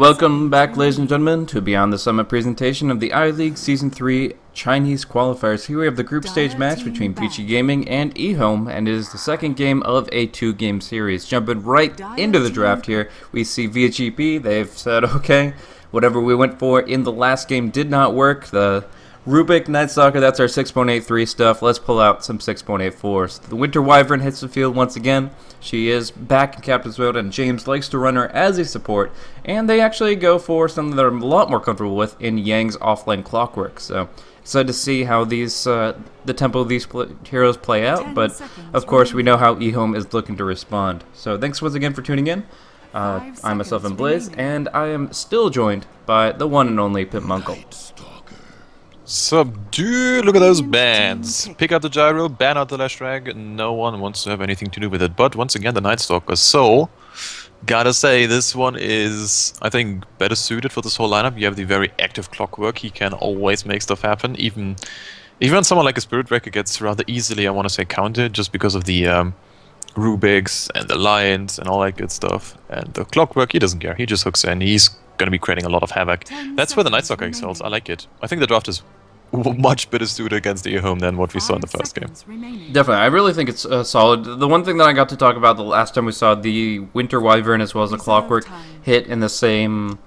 welcome back, ladies and gentlemen, to Beyond the Summit presentation of the iLeague Season 3 Chinese qualifiers. Here we have the group stage match between VG Gaming and EHOME, and it is the second game of a two-game series. Jumping right into the draft here, we see VG.P. They've said, okay, whatever we went for in the last game did not work. The Rubik Night Stalker, that's our 6.83 stuff. Let's pull out some 6.84s. The Winter Wyvern hits the field once again. She is back in Captain's Mode, and James likes to run her as a support. And they actually go for something they're a lot more comfortable with in Yang's offlane Clockwork. So excited to see how these the tempo of these heroes play out. But of course, we know how EHOME is looking to respond. So thanks once again for tuning in. I myself am Blaze, and I am still joined by the one and only PimpmuckL. Subdue! Look at those bans. Pick out the gyro, ban out the lash drag. No one wants to have anything to do with it. But once again, the Night Stalker. So, gotta say, this one is, I think, better suited for this whole lineup. You have the very active Clockwork. He can always make stuff happen. Even when someone like a Spirit Breaker gets rather easily, I want to say, countered just because of the Rubiks and the Lions and all that good stuff. And the Clockwork, he doesn't care. He just hooks in. He's going to be creating a lot of havoc. That's where the Night Stalker excels. I like it. I think the draft is much better suited against the EHOME than what we saw in the first game. Definitely. I really think it's solid. The one thing that I got to talk about the last time we saw the Winter Wyvern as well as the Clockwork hit in the same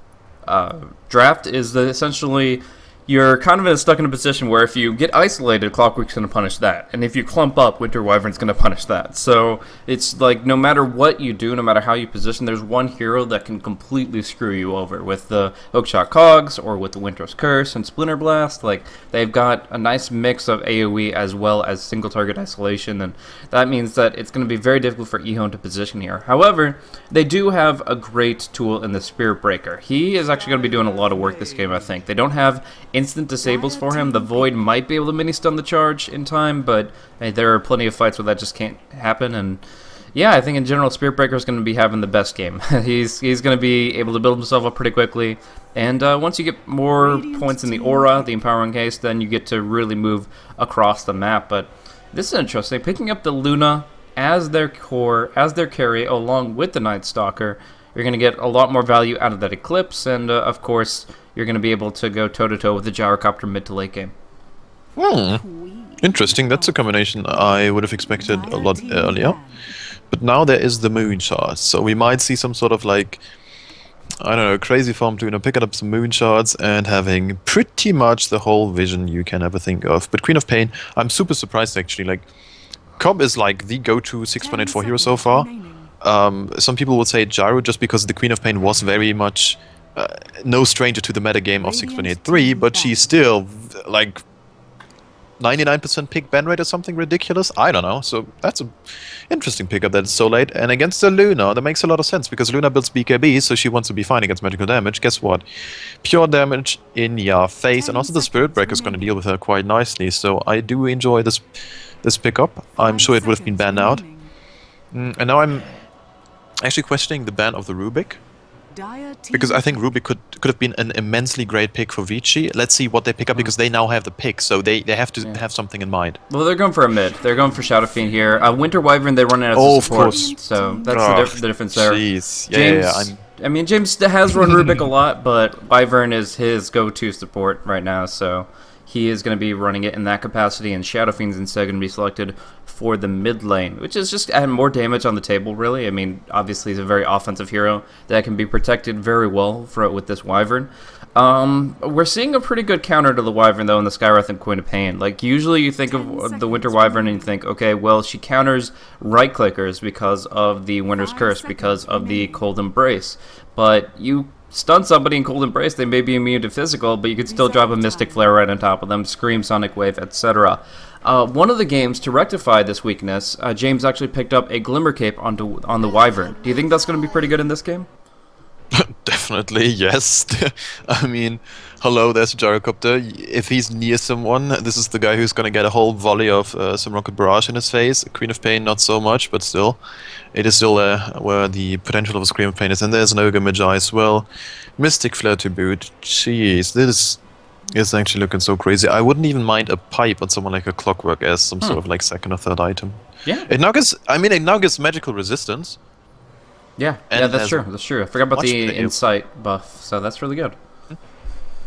draft is that essentially you're kind of stuck in a position where if you get isolated, Clockwork's going to punish that. And if you clump up, Winter Wyvern's going to punish that. So it's like no matter what you do, no matter how you position, there's one hero that can completely screw you over. With the Hookshot Cogs or with the Winter's Curse and Splinter Blast, like they've got a nice mix of AoE as well as single target isolation. And that means that it's going to be very difficult for EHOME to position here. However, they do have a great tool in the Spirit Breaker. He is actually going to be doing a lot of work this game, I think. They don't have instant disables for him. The Void might be able to mini-stun the charge in time, but there are plenty of fights where that just can't happen. And yeah, I think in general, Spirit Breaker is going to be having the best game. He's going to be able to build himself up pretty quickly. And once you get more points in the aura, the empowering case, then you get to really move across the map. But this is interesting. Picking up the Luna as their core, as their carry, along with the Night Stalker, you're going to get a lot more value out of that Eclipse, and of course, you're going to be able to go toe-to-toe with the Gyrocopter mid to late game. Interesting. That's a combination I would have expected a lot earlier. But now there is the Moon Shards, so we might see some sort of like, I don't know, crazy farm to, picking up some Moon Shards and having pretty much the whole vision you can ever think of. But Queen of Pain, I'm super surprised actually. Like, Cobb is like the go-to 6.84 hero so far. Some people would say Gyro just because the Queen of Pain was very much no stranger to the metagame of 6.83, but she's still like 99% pick ban rate or something ridiculous. I don't know. So that's an interesting pickup that it's so late. And against the Luna, that makes a lot of sense because Luna builds BKB, so she wants to be fine against magical damage. Guess what? Pure damage in your face, and also the Spirit Breaker is going to deal with her quite nicely. So I do enjoy this pickup. I'm sure it would have been banned out. And now I'm actually questioning the ban of the Rubik, because I think Rubik could have been an immensely great pick for Vici. Let's see what they pick up, because they now have the pick, so they have to have something in mind. Well, they're going for a mid. They're going for Shadow Fiend here. Winter Wyvern, they run it as a support, so that's the difference there. Jeez. James, I mean, James has run Rubik a lot, but Wyvern is his go-to support right now, so he is going to be running it in that capacity, and Shadow Fiend's instead going to be selected for the mid lane, which is just adding more damage on the table, really. I mean, obviously he's a very offensive hero that can be protected very well with this Wyvern. We're seeing a pretty good counter to the Wyvern, though, in the Skywrath and Queen of Pain. Like, usually you think of the Winter Wyvern and you think, okay, well, she counters right-clickers because of the Winter's Curse, because of the Cold Embrace. But you stun somebody in Cold Embrace, they may be immune to physical, but you could still drop a Mystic Flare right on top of them, Scream, Sonic Wave, etc. One of the games to rectify this weakness, James actually picked up a Glimmer Cape on the Wyvern. Do you think that's going to be pretty good in this game? Definitely, yes. I mean, hello, there's a Gyrocopter. If he's near someone, this is the guy who's gonna get a whole volley of some Rocket Barrage in his face. Queen of Pain, not so much, but still. It is still where the potential of a Scream of Pain is. And there's an Ogre Magi as well. Mystic Flare to boot. Jeez, this is actually looking so crazy. I wouldn't even mind a pipe on someone like a Clockwork as some sort of like second or third item. Yeah. It now gives magical resistance. Yeah, And yeah, it that's has true. That's true. I forgot about much the better insight buff, so that's really good.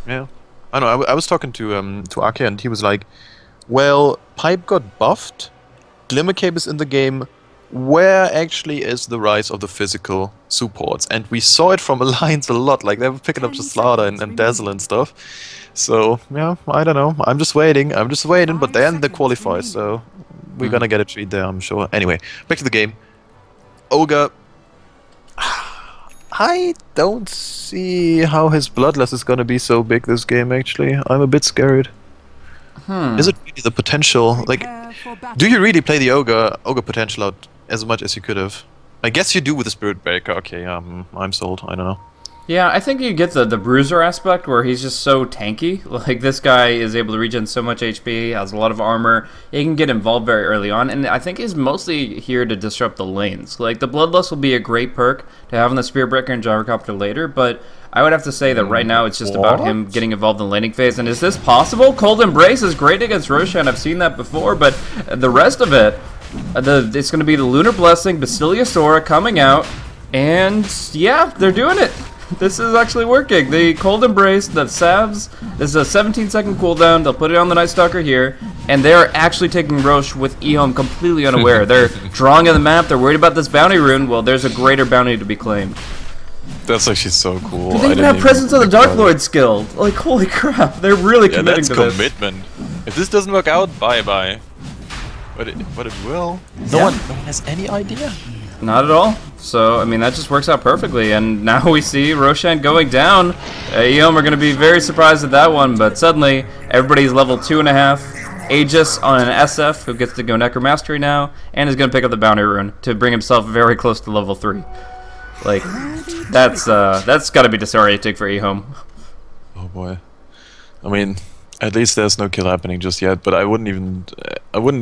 Yeah, I know. I was talking to Ake, and he was like, "Well, Pipe got buffed. Glimmercape is in the game. Where actually is the rise of the physical supports?" And we saw it from Alliance a lot. Like they were picking up just Slaughter and Dazzle and stuff. So yeah, I don't know. I'm just waiting. I'm just waiting. But then the qualifiers, so we're gonna get a treat there, I'm sure. Anyway, back to the game. Ogre. I don't see how his Bloodlust is gonna be so big this game, actually. I'm a bit scared. Is it really the potential? Like, do you really play the Ogre potential out as much as you could have? I guess you do with the Spirit Breaker. Okay, I'm sold. I don't know. Yeah, I think you get the bruiser aspect where he's just so tanky. Like, this guy is able to regen so much HP, has a lot of armor. He can get involved very early on, and I think he's mostly here to disrupt the lanes. Like, the Bloodlust will be a great perk to have in the Spear Breaker and Gyrocopter later, but I would have to say that right now it's just about him getting involved in the laning phase. And is this possible? Cold Embrace is great against Roshan. I've seen that before, but the rest of it, it's going to be the Lunar Blessing, Basilia Sora coming out, and yeah, they're doing it. This is actually working. The Cold Embrace, the Salves, this is a 17-second cooldown. They'll put it on the Night Stalker here, and they're actually taking Roche with EHOME completely unaware. They're drawing on the map. They're worried about this bounty rune. Well, there's a greater bounty to be claimed. That's actually so cool. They even have Presence of the Dark Lord skill. Like, holy crap, they're really committing to this. That's commitment. If this doesn't work out, bye-bye. But it will. No one has any idea. Not at all. So, I mean, that just works out perfectly. And now we see Roshan going down. EHOME are going to be very surprised at that one, but suddenly everybody's level 2.5. Aegis on an SF who gets to go Necromastery now, and is going to pick up the bounty rune to bring himself very close to level 3. Like, that's got to be disorienting for EHOME. Oh boy. I mean, at least there's no kill happening just yet, but I wouldn't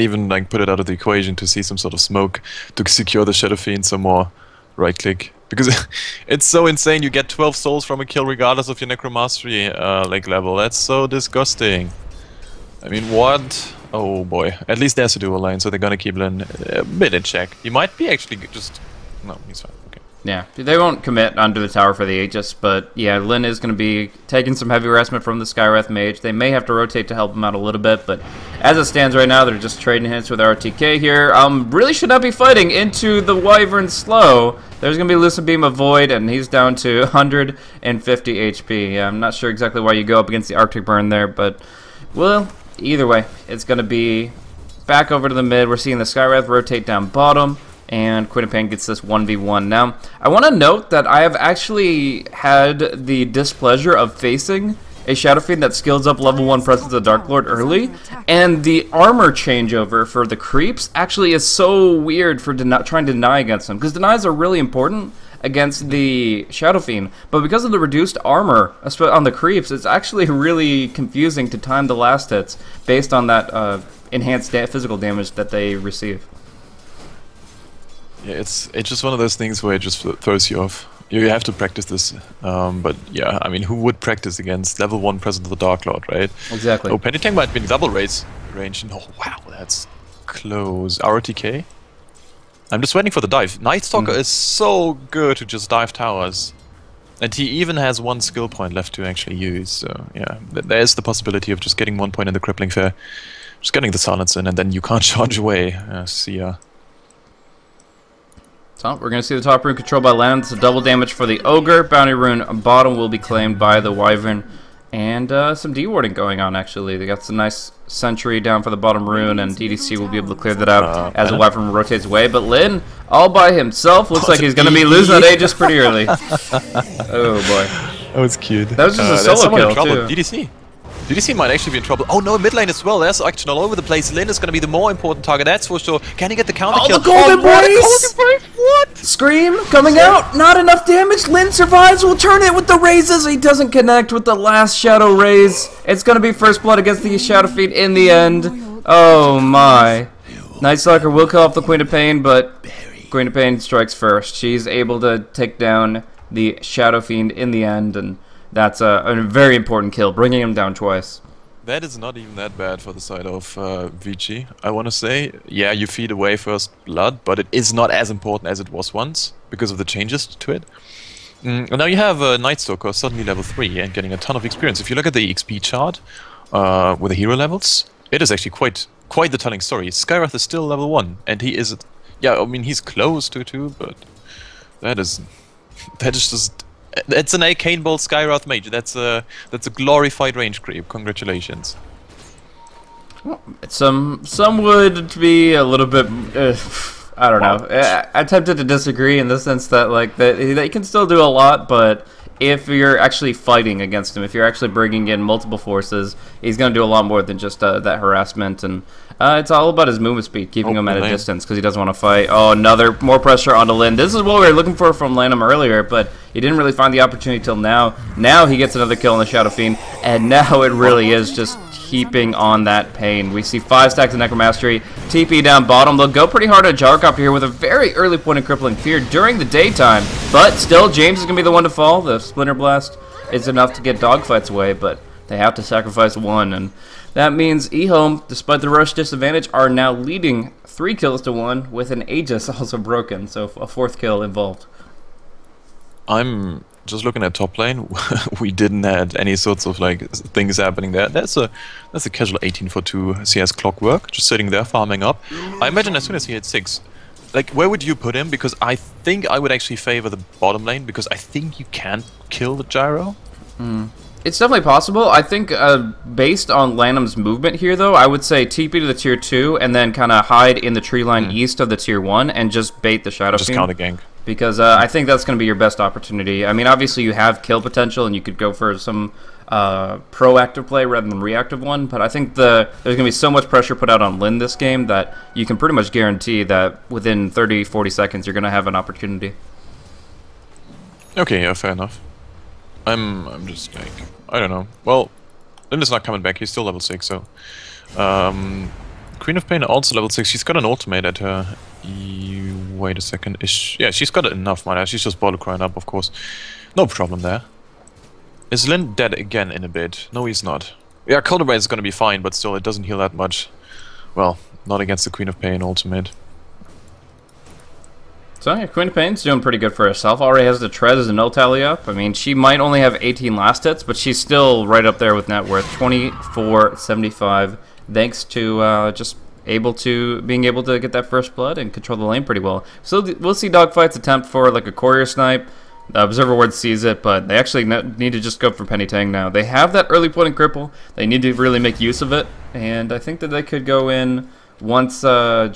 even like put it out of the equation to see some sort of smoke to secure the Shadow Fiend some more. Right click, because it's so insane. You get 12 souls from a kill regardless of your Necromastery like level. That's so disgusting. I mean, what? Oh boy. At least there's a dual lane, so they're gonna keep Lin a bit in check. He might be actually just... No, he's fine. Okay. Yeah, they won't commit onto the tower for the Aegis, but yeah, Lin is going to be taking some heavy harassment from the Skywrath Mage. They may have to rotate to help him out a little bit, but as it stands right now, they're just trading hits with RTK here. Really should not be fighting into the Wyvern slow. There's going to be Lucid Beam of Void, and he's down to 150 HP. Yeah, I'm not sure exactly why you go up against the Arctic Burn there, but, well, either way, it's going to be back over to the mid. We're seeing the Skywrath rotate down bottom, and Queen of Pain gets this 1v1. Now, I want to note that I have actually had the displeasure of facing a Shadow Fiend that skills up level 1 Presence of the Dark Lord early, and the armor changeover for the creeps actually is so weird for trying to deny against them, because denies are really important against the Shadow Fiend, but because of the reduced armor on the creeps, it's actually really confusing to time the last hits based on that enhanced physical damage that they receive. Yeah, it's just one of those things where it just throws you off. You have to practice this, but yeah, I mean, who would practice against level 1 Presence of the Dark Lord, right? Exactly. Oh, Penny Tank might be in double raise range. No, wow, that's close. RTK? I'm just waiting for the dive. Night Stalker is so good to just dive towers. And he even has 1 skill point left to actually use, so yeah, there's the possibility of just getting 1 point in the Crippling Fair, just getting the Silence in, and then you can't charge away. See ya. So we're going to see the top rune controlled by land. It's a double damage for the Ogre. Bounty rune bottom will be claimed by the Wyvern. And some dewarding going on, actually. They got some nice sentry down for the bottom rune, and DDC will be able to clear that out as the Wyvern rotates away. But Lin, all by himself, looks like he's going to be losing that Aegis pretty early. Oh, boy. That was cute. That was just a solo kill, too. DDC. DDC might actually be in trouble. Oh no, mid lane as well. There's action all over the place. Lin is going to be the more important target, that's for sure. Can he get the counter kill? The Golden Brace! What? Scream coming out. Not enough damage. Lin survives. Will turn it with the raises. He doesn't connect with the last Shadow raise. It's going to be first blood against the Shadow Fiend in the end. Oh my. Night Stalker will kill off the Queen of Pain, but Queen of Pain strikes first. She's able to take down the Shadow Fiend in the end, and that's a very important kill, bringing him down twice. That is not even that bad for the side of VG, I want to say. Yeah, you feed away first blood, but it is not as important as it was once, because of the changes to it. And now you have Night Stalker suddenly level 3 and getting a ton of experience. If you look at the XP chart with the hero levels, it is actually quite the telling story. Skywrath is still level 1, and he is, yeah, I mean he's close to 2, but that is just, that's an Arcane Bolt Skywrath mage. That's a glorified range creep. Congratulations. Well, some would be a little bit. I don't know. I'm tempted to disagree in the sense that like they can still do a lot, but if you're actually fighting against him, if you're actually bringing in multiple forces, he's going to do a lot more than just that harassment. And it's all about his movement speed, keeping him at a distance because he doesn't want to fight. Oh, more pressure onto Lin. This is what we were looking for from Lanham earlier, but he didn't really find the opportunity till now. Now he gets another kill on the Shadow Fiend, and now it really is just heaping on that pain. We see 5 stacks of Necromastery, TP down bottom. They'll go pretty hard at Jarkop here with a very early point of Crippling Fear during the daytime, but still James is going to be the one to fall. The Splinter Blast is enough to get dogfights away, but they have to sacrifice one, and that means EHOME, despite the rush disadvantage, are now leading 3 kills to 1 with an Aegis also broken, so a 4th kill involved. I'm just looking at top lane. We didn't have any sorts of like things happening there. That's a casual 18 for 2 CS Clockwork, just sitting there farming up. I imagine as soon as he hits 6, like where would you put him? Because I think I would actually favor the bottom lane because I think you can't kill the gyro. It's definitely possible. I think based on Lanham's movement here, though, I would say TP to the tier 2 and then kind of hide in the tree line east of the tier 1 and just bait the Shadow Fiend. Just counter gank. Because I think that's going to be your best opportunity. I mean, obviously you have kill potential and you could go for some proactive play rather than reactive one, but I think there's going to be so much pressure put out on Lin this game that you can pretty much guarantee that within 30-40 seconds you're going to have an opportunity. Okay, yeah, fair enough. I'm just like, I don't know. Well, Lin is not coming back. He's still level 6, so Queen of Pain also level 6. She's got an ultimate at her. Wait a second. Yeah, she's got enough mana. She's just bottle crying up, of course. No problem there. Is Lin dead again in a bit? No, he's not. Yeah, Counterblade is gonna be fine, but still, it doesn't heal that much. Well, not against the Queen of Pain ultimate. So yeah, Queen of Pain's doing pretty good for herself. Already has the Trez and no tally up. I mean, she might only have 18 last hits, but she's still right up there with net worth. 2475, thanks to just being able to get that first blood and control the lane pretty well. So we'll see dogfights attempt for like a courier snipe. The Observer Ward sees it, but they actually need to just go for Penny Tang now. They have that early point in cripple. They need to really make use of it, and I think that they could go in once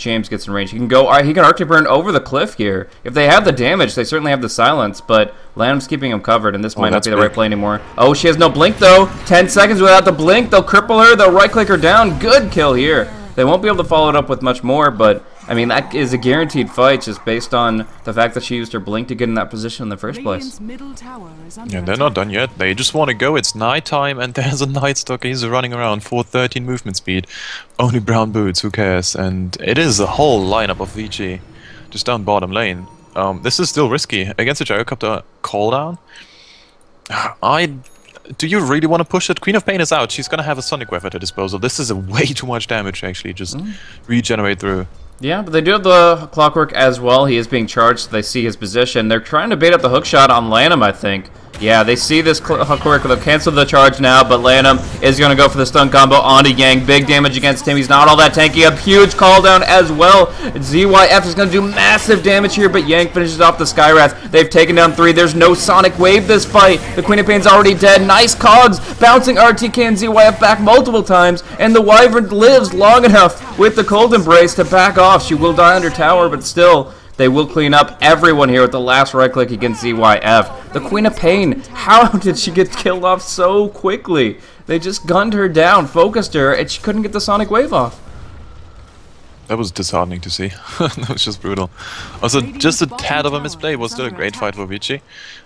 James gets in range. He can Arctic Burn over the cliff here. If they have the damage, they certainly have the silence, but Lanham's keeping him covered, and this might not be the right play anymore. Oh, she has no blink, though. 10 seconds without the blink. They'll cripple her. They'll right-click her down. Good kill here. They won't be able to follow it up with much more, but I mean, that is a guaranteed fight just based on the fact that she used her blink to get in that position in the first place. Yeah, they're not done yet. They just want to go. It's nighttime, and there's a Night Stalker. He's running around, 413 movement speed. Only brown boots, who cares? And it is a whole lineup of VG just down bottom lane. This is still risky. Against the Gyrocopter cooldown, do you really want to push it? Queen of Pain is out. She's going to have a Sonic Wave at her disposal. This is a way too much damage, actually. Just regenerate through. Yeah, but they do have the Clockwork as well. He is being charged, so they see his position. They're trying to bait up the hookshot on Lanham, I think. Yeah, they see this Clockwork. They'll cancel the charge now, but Lanham is going to go for the stun combo onto Yang. Big damage against him. He's not all that tanky. A huge call down as well. ZYF is going to do massive damage here, but Yang finishes off the Skywrath. They've taken down 3. There's no Sonic Wave this fight. The Queen of Pain's already dead. Nice cogs. Bouncing RTK and ZYF back multiple times, and the Wyvern lives long enough with the Cold Embrace to back off. She will die under tower, but still, they will clean up everyone here with the last right click against ZYF. The Queen of Pain, how did she get killed off so quickly? They just gunned her down, focused her, and she couldn't get the Sonic Wave off. That was disheartening to see. That was just brutal. Also, just a tad of a misplay. It was still a great fight for Vici.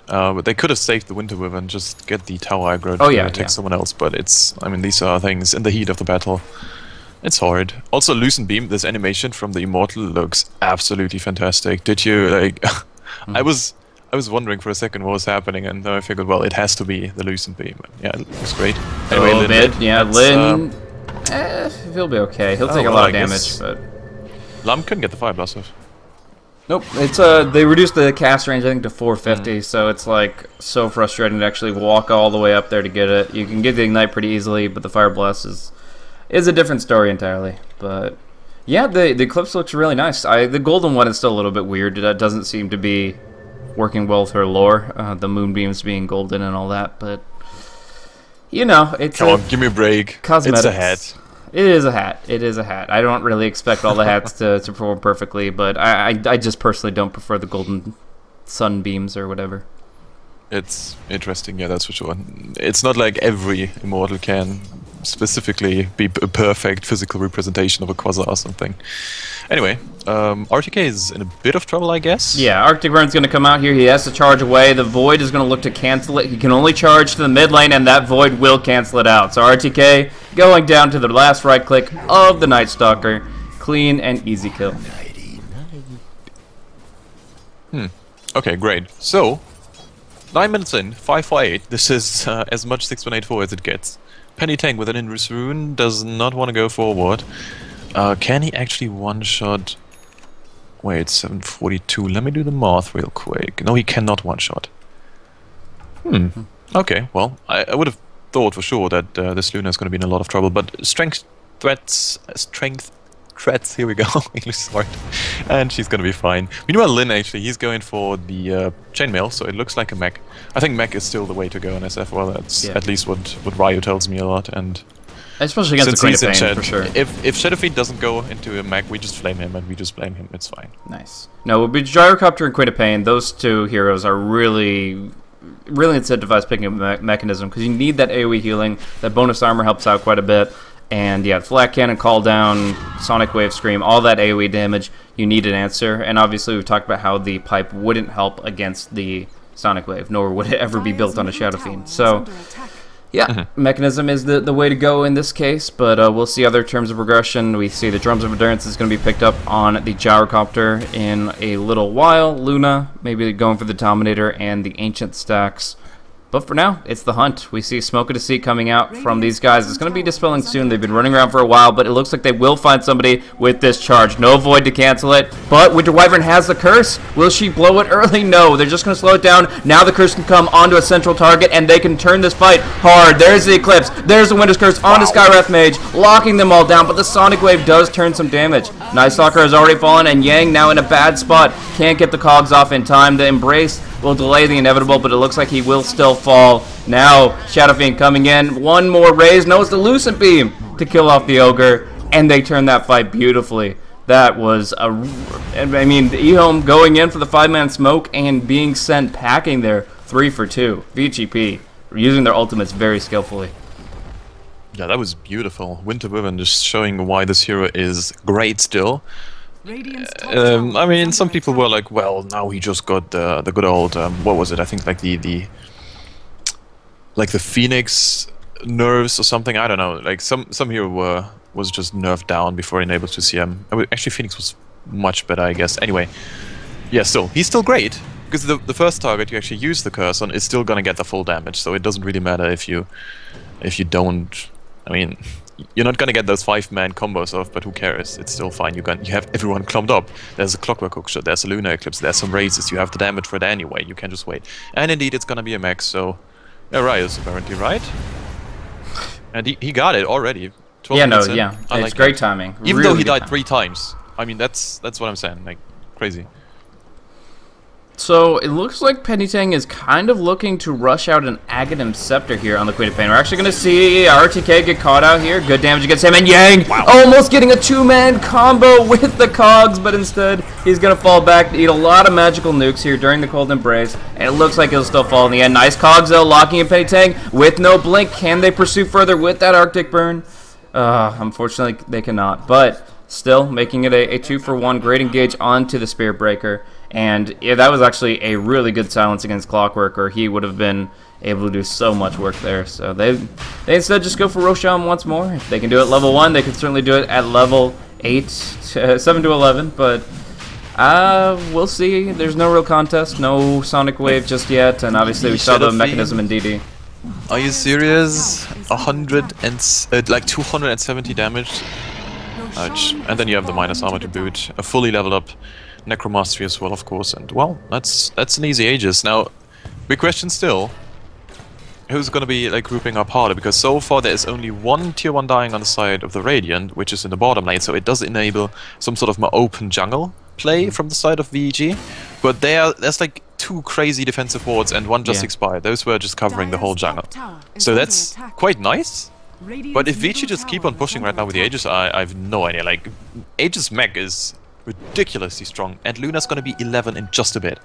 But they could have saved the Winter Wyvern and just get the tower aggro to attack someone else. But it's, I mean, these are things in the heat of the battle. It's hard. Also, Lucent Beam, this animation from the Immortal looks absolutely fantastic. Did you, like... I was wondering for a second what was happening, and then I figured, well, it has to be the Lucent Beam. Yeah, it looks great. Anyway, a little bit. Yeah, Lin... he'll be okay. He'll take a lot of damage, but... Lam couldn't get the Fire Blast off. Nope, it's they reduced the cast range I think to 450, so it's like so frustrating to actually walk all the way up there to get it. You can get the ignite pretty easily, but the fire blast is a different story entirely. But yeah, the eclipse looks really nice. The golden one is still a little bit weird. That doesn't seem to be working well with her lore. The moonbeams being golden and all that, but you know, it's come on, give me a break. Cosmetics. It's a hat. It is a hat. It is a hat. I don't really expect all the hats to perform perfectly, but I just personally don't prefer the golden sunbeams or whatever. It's interesting, yeah, that's for sure. It's not like every immortal can specifically be a perfect physical representation of a quasar or something. Anyway, RTK is in a bit of trouble, I guess. Yeah, Arctic Burn's going to come out here. He has to charge away. The Void is going to look to cancel it. He can only charge to the mid lane, and that Void will cancel it out. So RTK going down to the last right click of the Night Stalker. Clean and easy kill. Okay, great. So, 9 minutes in, 548. This is as much 6184 as it gets. Penny Tank with an Invis Rune does not want to go forward. Can he actually one-shot... Wait, 742. Let me do the math real quick. No, he cannot one-shot. Okay, well, I would have thought for sure that this Luna is going to be in a lot of trouble, but strength threats, here we go, English smart, and she's going to be fine. Meanwhile, Lin actually, he's going for the chainmail, so it looks like a mech. I think mech is still the way to go in SF, well, that's at least what Ryo tells me a lot, and... Especially against the Queen of Pain, for sure. If Shadowfiend doesn't go into a mech, we just flame him, and we just blame him, it's fine. Nice. No, with Gyrocopter and Queen of Pain, those two heroes are really incentivized picking up Mechanism, because you need that AoE healing, that bonus armor helps out quite a bit. And yeah, Flat Cannon, Call Down, Sonic Wave Scream, all that AoE damage, you need an answer. And obviously we've talked about how the pipe wouldn't help against the Sonic Wave, nor would it ever be built on a Shadow Fiend. So yeah, Mechanism is the way to go in this case, but we'll see other terms of progression. We see the Drums of Endurance is going to be picked up on the Gyrocopter in a little while. Luna maybe going for the Dominator and the Ancient stacks. But for now, it's the hunt. We see Smoke of Deceit coming out from these guys. It's going to be dispelling soon. They've been running around for a while, but it looks like they will find somebody with this charge. No Void to cancel it, but Winter Wyvern has the Curse. Will she blow it early? No. They're just going to slow it down. Now the Curse can come onto a central target, and they can turn this fight hard. There's the Eclipse. There's the Winter's Curse onto Skywrath Mage, locking them all down, but the Sonic Wave does turn some damage. Night Stalker has already fallen, and Yang now in a bad spot. Can't get the cogs off in time. The Embrace will delay the inevitable, but it looks like he will still fall. Now, Shadow Fiend coming in. One more raise. No, it's the Lucent Beam to kill off the Ogre, and they turn that fight beautifully. That was I mean, the EHOME going in for the 5-man smoke and being sent packing there 3 for 2. VG.P using their ultimates very skillfully. Yeah, that was beautiful. Winter Wyvern just showing why this hero is great still. I mean, some people were like, well, now he just got the good old, what was it? I think like the Phoenix nerves or something. I don't know. Like some hero was just nerfed down before enabled to CM. Actually, Phoenix was much better, I guess. Anyway, yeah, still he's still great because the first target you actually use the curse on is still gonna get the full damage. So it doesn't really matter if you don't. I mean, you're not gonna get those 5-man combos off, but who cares? It's still fine. You have everyone clumped up. There's a Clockwork Hookshot, there's a Lunar Eclipse, there's some raises. You have the damage for it anyway. You can just wait. And indeed, it's gonna be a max. So, yeah, Ryo's apparently right, and he got it already. 12 yeah, no, minutes in. yeah, I it's like great that. timing. Even really though he died timing. 3 times. I mean, that's what I'm saying. Like, crazy. So, it looks like Pennytang is kind of looking to rush out an Aghanim Scepter here on the Queen of Pain. We're actually going to see RTK get caught out here. Good damage against him, and Yang almost getting a 2-man combo with the cogs, but instead he's going to fall back to eat a lot of magical nukes here during the Cold Embrace, and it looks like he'll still fall in the end. Nice cogs, though, locking in Pennytang with no blink. Can they pursue further with that Arctic Burn? Unfortunately, they cannot, but still making it a 2-for-1. Great engage onto the Spirit Breaker. And yeah, that was actually a really good silence against Clockwork, or he would have been able to do so much work there. So they instead just go for Roshan once more. If they can do it level 1, they can certainly do it at level 8, 7 to 11. But we'll see. There's no real contest, no Sonic Wave just yet, and obviously we saw the Mechanism in DD. Are you serious? 270 damage. Ouch. And then you have the minus armor to boot. A fully leveled up Necromastery as well, of course, and well, that's an easy Aegis. Now, big question still, who's gonna be like grouping up harder? Because so far there is only one tier 1 dying on the side of the Radiant, which is in the bottom lane, so it does enable some sort of more open jungle play from the side of VG. But there's like 2 crazy defensive wards and 1 just expired. Those were just covering the whole jungle. So that's quite nice. But if VG just keep on pushing right now with the Aegis, I have no idea. Like, Aegis mech is ridiculously strong, and Luna's gonna be 11 in just a bit.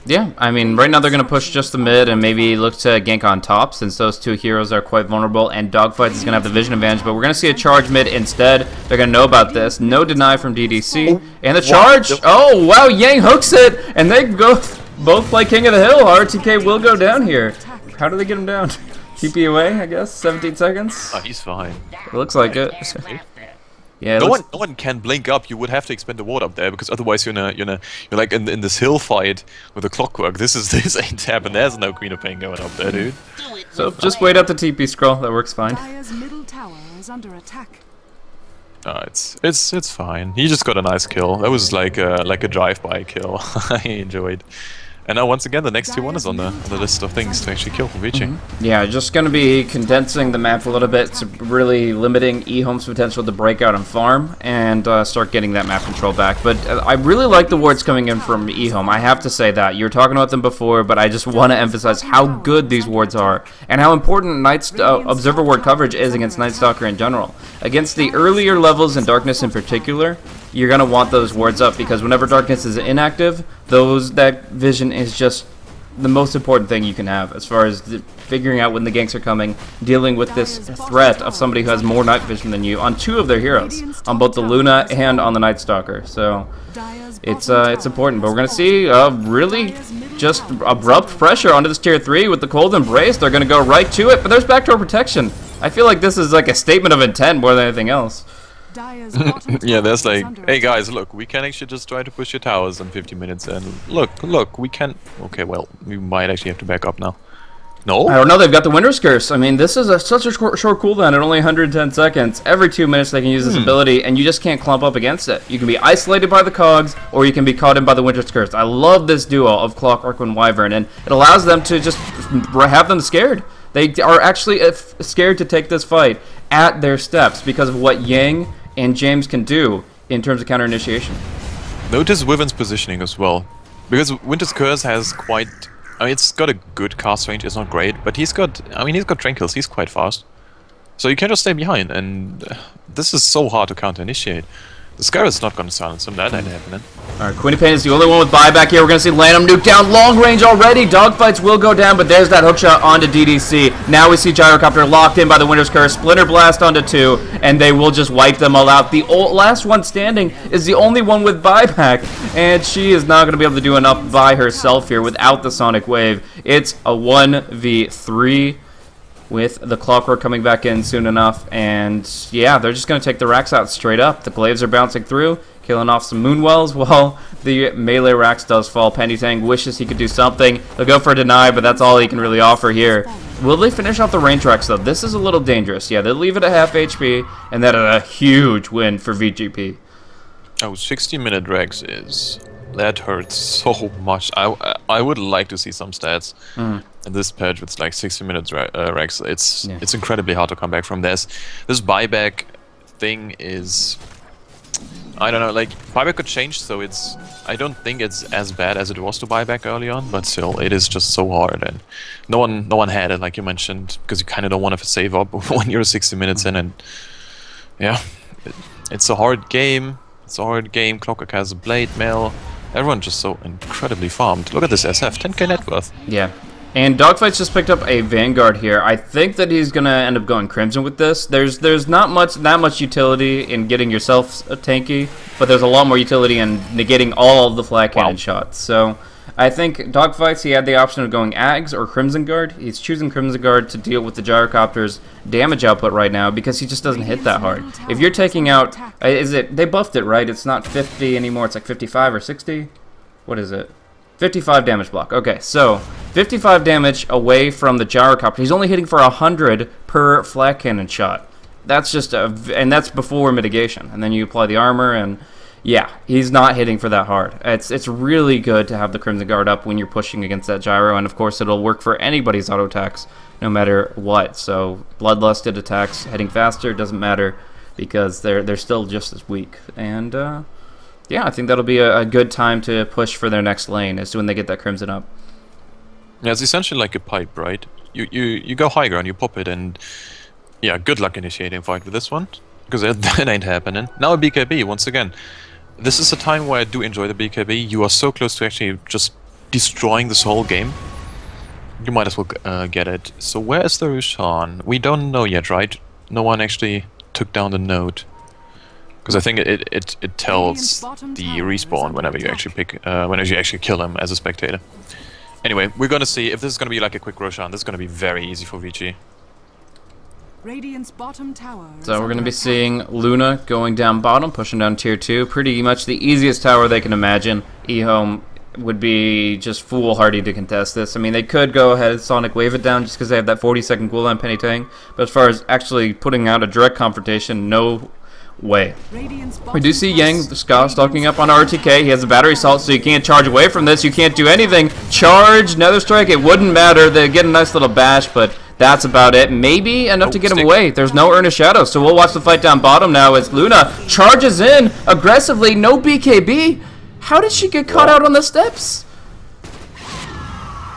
Yeah, I mean, right now they're going to push just the mid and maybe look to gank on top, since those 2 heroes are quite vulnerable, and Dogfights is going to have the vision advantage, but we're going to see a charge mid instead. They're going to know about this. No deny from DDC, and the charge! Oh, wow, Yang hooks it, and they both play King of the Hill. RTK will go down here. How do they get him down? TP away, I guess? 17 seconds? Oh, he's fine. It looks like it. Yeah, no one can blink up. You would have to expend the ward up there, because otherwise you're like in this hill fight with the clockwork. This ain't happening. There's no Queen of Pain going up there, dude. So just wait out the TP scroll. That works fine. Middle tower is under attack. It's fine. He just got a nice kill. That was like a drive-by kill. I enjoyed. And now once again the next tier 1 is on the list of things to actually kill for VG. Yeah, just going to be condensing the map a little bit, to really limiting EHOME's potential to break out and farm, and start getting that map control back. But I really like the wards coming in from EHOME, I have to say that. You were talking about them before, but I just want to emphasize how good these wards are, and how important Observer ward coverage is against Night Stalker in general. Against the earlier levels in Darkness in particular, you're going to want those wards up, because whenever Darkness is inactive, that vision is just the most important thing you can have as far as figuring out when the ganks are coming, dealing with this threat of somebody who has more night vision than you on 2 of their heroes, on both the Luna and on the Night Stalker. So it's important, but we're going to see really just abrupt pressure onto this tier 3 with the Cold Embrace. They're going to go right to it, but there's backdoor protection. I feel like this is like a statement of intent more than anything else. Yeah, there's like, hey guys, look, we can actually just try to push your towers in 50 minutes, and look, we can. Okay, well, we might actually have to back up now. No? I don't know, they've got the Winter's Curse. I mean, this is such a short cooldown at only 110 seconds. Every 2 minutes they can use this ability, and you just can't clump up against it. You can be isolated by the cogs, or you can be caught in by the Winter's Curse. I love this duo of Clockwork and Wyvern, and it allows them to just have them scared. They are actually scared to take this fight at their steps because of what Yang and James can do in terms of counter initiation. Notice Wyvern's positioning as well, because Winter's Curse has quite. I mean, it's got a good cast range. It's not great, but he's got. I mean, he's got Tranquils. He's quite fast, so you can just stay behind, and this is so hard to counter initiate. The Scar is not going to silence him. That ain't happening. Alright, Queen of Pain is the only one with buyback here. We're going to see Lanham nuke down long range already. Dogfights will go down, but there's that hookshot onto DDC. Now we see Gyrocopter locked in by the Winter's Curse. Splinter Blast onto 2, and they will just wipe them all out. The last one standing is the only one with buyback, and she is not going to be able to do enough by herself here without the Sonic Wave. It's a 1v3. With the Clockwork coming back in soon enough, and yeah, they're just going to take the racks out straight up. The Glaives are bouncing through, killing off some Moonwells while the melee racks does fall. Penny Tang wishes he could do something. They'll go for a deny, but that's all he can really offer here. Will they finish off the range racks though? This is a little dangerous. Yeah, they'll leave it at half HP, and that is a huge win for VG.P. Oh, 60-minute Rex is... That hurts so much. I would like to see some stats in this patch with like 60 minutes Rex. It's incredibly hard to come back from this. This buyback thing is... I don't know, like, buyback could change, so it's... I don't think it's as bad as it was to buyback early on, but still, it is just so hard, and no one had it, like you mentioned, because you kind of don't want to save up when you're 60 minutes in, and yeah, it's a hard game. It's a hard game. Clockwork has a blade mail. Everyone just so incredibly farmed. Look at this SF, 10k net worth. Yeah. And Dogfights just picked up a Vanguard here. I think that he's going to end up going Crimson with this. There's not that much utility in getting yourself a tanky, but there's a lot more utility in negating all of the flat cannon shots. So I think Dogfights, he had the option of going Ags or Crimson Guard. He's choosing Crimson Guard to deal with the Gyrocopter's damage output right now because he just doesn't hit that hard. If you're taking out... they buffed it, right? It's not 50 anymore. It's like 55 or 60? What is it? 55 damage block. Okay, so 55 damage away from the Gyrocopter. He's only hitting for 100 per flat cannon shot. That's just and that's before mitigation. And then you apply the armor, and Yeah, he's not hitting for that hard. It's really good to have the Crimson Guard up when you're pushing against that gyro, and of course it'll work for anybody's auto attacks, no matter what. So bloodlusted attacks heading faster doesn't matter because they're still just as weak. And yeah, I think that'll be a good time to push for their next lane is when they get that Crimson up. Yeah, it's essentially like a pipe, right? You go high ground, you pop it, and yeah, good luck initiating fight with this one, because that ain't happening. Now a BKB once again. This is a time where I do enjoy the BKB. You are so close to actually just destroying this whole game. You might as well get it. So where is the Roshan? We don't know yet, right? No one actually took down the node. Because I think it tells the respawn whenever you actually whenever you actually kill him as a spectator. Anyway, we're gonna see if this is gonna be like a quick Roshan. This is gonna be very easy for VG. Radiant's bottom tower. So we're going to be seeing Luna going down bottom, pushing down tier 2. Pretty much the easiest tower they can imagine. EHOME would be just foolhardy to contest this. I mean, they could go ahead and Sonic Wave it down just because they have that 40-second cooldown Penny Tang. But as far as actually putting out a direct confrontation, no way. We do see Yang stalking up on RTK. He has a battery assault, so you can't charge away from this. You can't do anything. Charge, Nether Strike, it wouldn't matter. They get a nice little bash, but that's about it. Maybe enough to get him away. There's no Earnest Shadow, so we'll watch the fight down bottom now as Luna charges in aggressively. No BKB. How did she get caught out on the steps?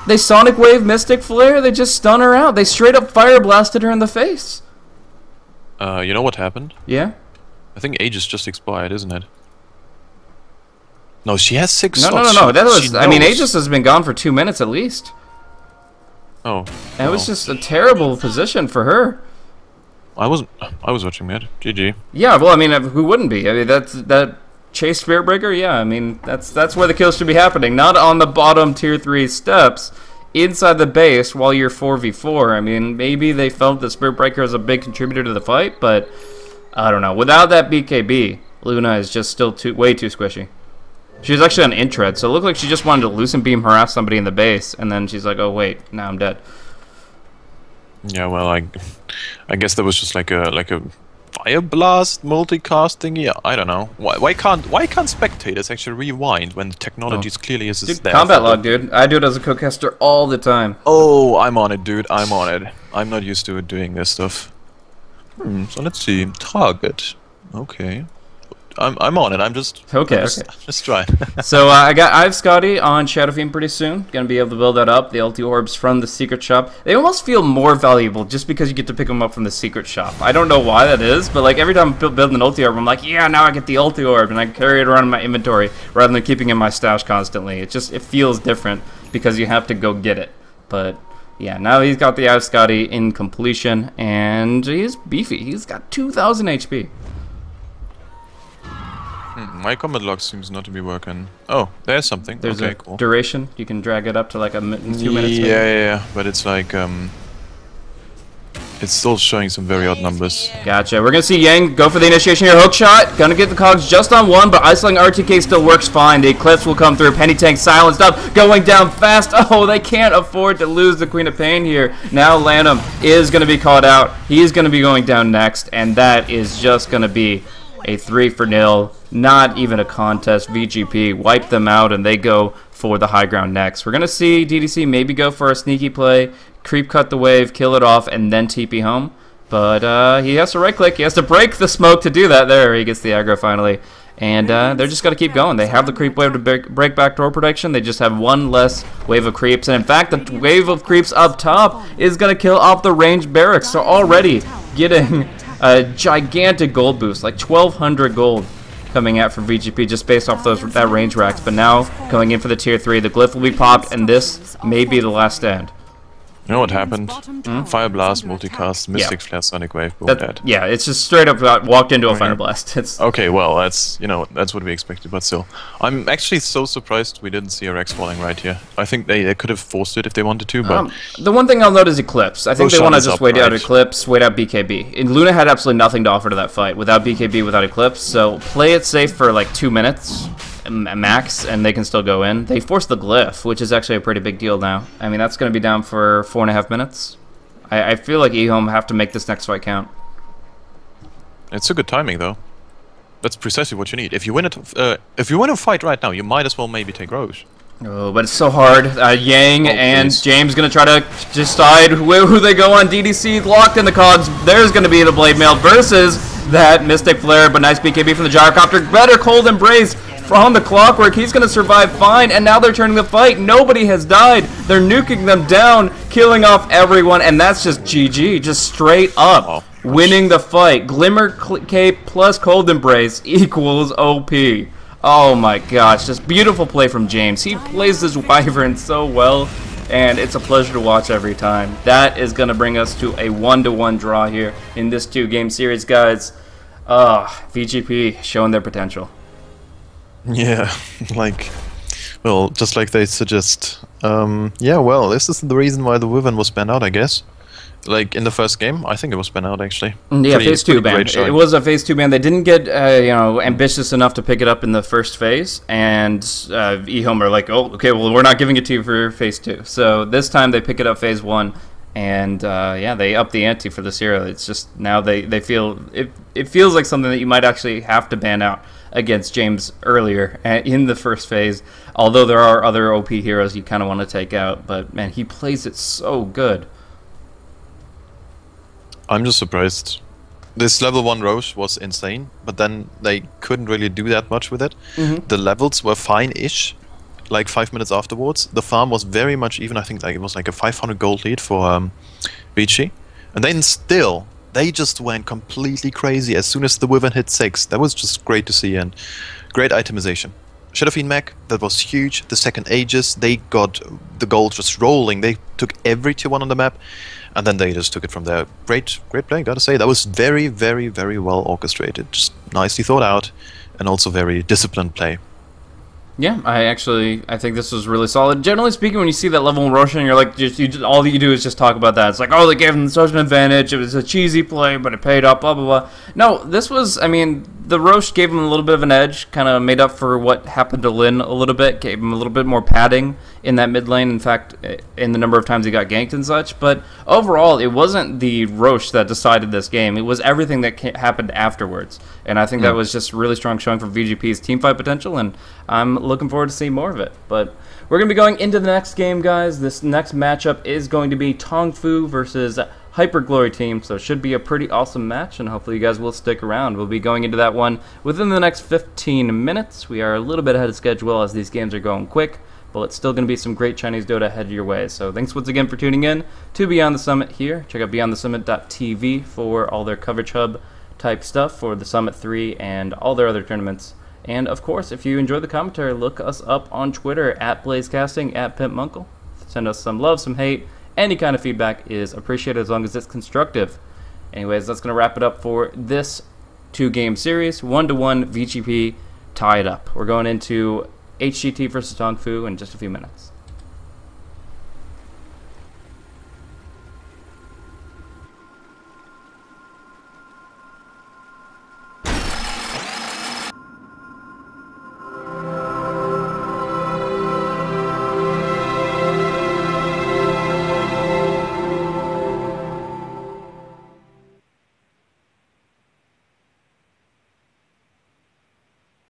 They Sonic Wave Mystic Flare. They just stun her out. They straight up Fire Blasted her in the face. You know what happened? Yeah? I think Aegis just expired, isn't it? No, she has 6 No, slots. no. That was. I mean, Aegis has been gone for 2 minutes at least. Oh. And it was just a terrible position for her. I was watching that. GG. Yeah, well, I mean, who wouldn't be? I mean, that Chase Spirit Breaker. Yeah, I mean, that's where the kills should be happening, not on the bottom tier 3 steps inside the base while you're 4v4. I mean, maybe they felt that Spirit Breaker is a big contributor to the fight, but I don't know. Without that BKB, Luna is just still way too squishy. She was actually on Intred, so it looked like she just wanted to Lucent Beam harass somebody in the base, and then she's like, oh wait, now I'm dead. Yeah, well, I guess that was just like a Fire Blast multicast thingy. Yeah, I don't know. Why can't spectators actually rewind when the technology clearly is there? Combat log, dude. I do it as a co-caster all the time. Oh, I'm on it, dude. I'm on it. I'm not used to doing this stuff. So let's see. Target. Okay. I'm on it. I'm just just trying. So I have Scotty on Shadow Fiend pretty soon. Gonna be able to build that up. The ulti orbs from the secret shop. They almost feel more valuable just because you get to pick them up from the secret shop. I don't know why that is, but like every time I'm building an ulti orb, I'm like, yeah, now I get the ulti orb, and I can carry it around in my inventory rather than keeping it in my stash constantly. It feels different because you have to go get it. But yeah, now he's got the Ive Scotty in completion, and he's beefy. He's got 2,000 HP. My combat log seems not to be working. Oh, there's something. There's okay, a cool. duration. You can drag it up to like 2 minutes. Maybe. Yeah, but it's like it's still showing some very odd numbers. Gotcha. We're gonna see Yang go for the initiation here. Hook shot. Gonna get the cogs just on one, but isolating RTK still works fine. The Eclipse will come through. Penny Tank silenced up. Going down fast. Oh, they can't afford to lose the Queen of Pain here. Now Lanham is gonna be called out. He's gonna be going down next, and that is just gonna be a 3-0. Not even a contest. VG.P wipe them out, and they go for the high ground next. We're going to see DDC maybe go for a sneaky play, creep cut the wave, kill it off, and then TP home. But he has to right-click. He has to break the smoke to do that. There, he gets the aggro finally. And they're just going to keep going. They have the creep wave to break backdoor protection. They just have one less wave of creeps. And in fact, the wave of creeps up top is going to kill off the ranged barracks. So already getting a gigantic gold boost, like 1,200 gold coming out from VG.P just based off that range racks. But now going in for the tier 3, the glyph will be popped, and this may be the last stand. You know what happened? Fire Blast, multicast, Mystic Flare, Sonic Wave, boom, dead. Yeah, it's just straight up walked into a Fire Blast. It's okay, well, that's that's what we expected, but still. I'm actually so surprised we didn't see a Rex falling right here. I think they could have forced it if they wanted to, but the one thing I'll note is Eclipse. I think they want to just wait out Eclipse, wait out BKB. And Luna had absolutely nothing to offer to that fight without BKB, without Eclipse, so play it safe for like 2 minutes max, and they can still go in. They forced the glyph, which is actually a pretty big deal now. I mean, that's going to be down for 4.5 minutes. I feel like EHOME have to make this next fight count. It's a good timing, though. That's precisely what you need. If you win a fight right now, you might as well maybe take Roche. Oh, but it's so hard. Yang and please. James gonna try to decide who they go on. DDC locked in the cogs. There's gonna be the Blade Mail versus that Mystic Flare, but nice BKB from the Gyrocopter. Better Cold Embrace from the Clockwork. He's gonna survive fine, and now they're turning the fight. Nobody has died. They're nuking them down, killing off everyone, and that's just GG, just straight up. Oh. Winning the fight. Glimmer Cape plus Cold Embrace equals OP. Oh my gosh, just beautiful play from James. He plays this Wyvern so well, and it's a pleasure to watch every time. That is going to bring us to a 1-1 draw here in this 2-game series, guys. VG.P showing their potential. Yeah, well, just like they suggest. Yeah, well, this is the reason why the Wyvern was banned out, I guess. Like, in the first game, I think it was banned out, actually. Yeah, phase 2 ban. It was a phase 2 ban. They didn't get, ambitious enough to pick it up in the first phase, and EHOME are like, oh, okay, well, we're not giving it to you for phase 2. So this time they pick it up phase 1, and, yeah, they up the ante for this hero. It's just, now they feel, it feels like something that you might actually have to ban out against James earlier in the first phase, although there are other OP heroes you kind of want to take out, but, man, he plays it so good. I'm just surprised. This level 1 Roche was insane, but then they couldn't really do that much with it. The levels were fine-ish, like 5 minutes afterwards. The farm was very much even. I think it was like a 500 gold lead for VG. And then still, they just went completely crazy as soon as the Wyvern hit 6. That was just great to see, and great itemization. Shadowfiend mech, that was huge. The second Aegis, they got the gold just rolling. They took every tier 1 on the map, and then they just took it from there. Great play, gotta say. That was very, very, very well orchestrated. Just nicely thought out, and also very disciplined play. Yeah, I think this was really solid. Generally speaking, when you see that level in Roshan, you're like, all you do is just talk about that. It's like, oh, they gave them such an advantage. It was a cheesy play, but it paid off, blah, blah, blah. No, this was, I mean, the Roche gave him a little bit of an edge, kind of made up for what happened to Lin a little bit, gave him a little bit more padding in that mid lane, in fact, in the number of times he got ganked and such. But overall, it wasn't the Roche that decided this game. It was everything that happened afterwards. And I think that was just really strong showing for VG.P's teamfight potential, and I'm looking forward to seeing more of it. But we're going to be going into the next game, guys. This next matchup is going to be Tongfu versus Hyper Glory Team, so it should be a pretty awesome match, and hopefully you guys will stick around. We'll be going into that one within the next 15 minutes. We are a little bit ahead of schedule as these games are going quick, but it's still going to be some great Chinese Dota headed your way. So thanks once again for tuning in to Beyond the Summit here. Check out beyondthesummit.tv for all their coverage hub type stuff for the Summit 3 and all their other tournaments. And of course, if you enjoy the commentary, look us up on Twitter at BlazeCasting, at PimpmuckL. Send us some love, some hate. Any kind of feedback is appreciated as long as it's constructive. Anyways, that's going to wrap it up for this 2-game series. 1-1 VG.P tied up. We're going into HGT versus Tongfu in just a few minutes.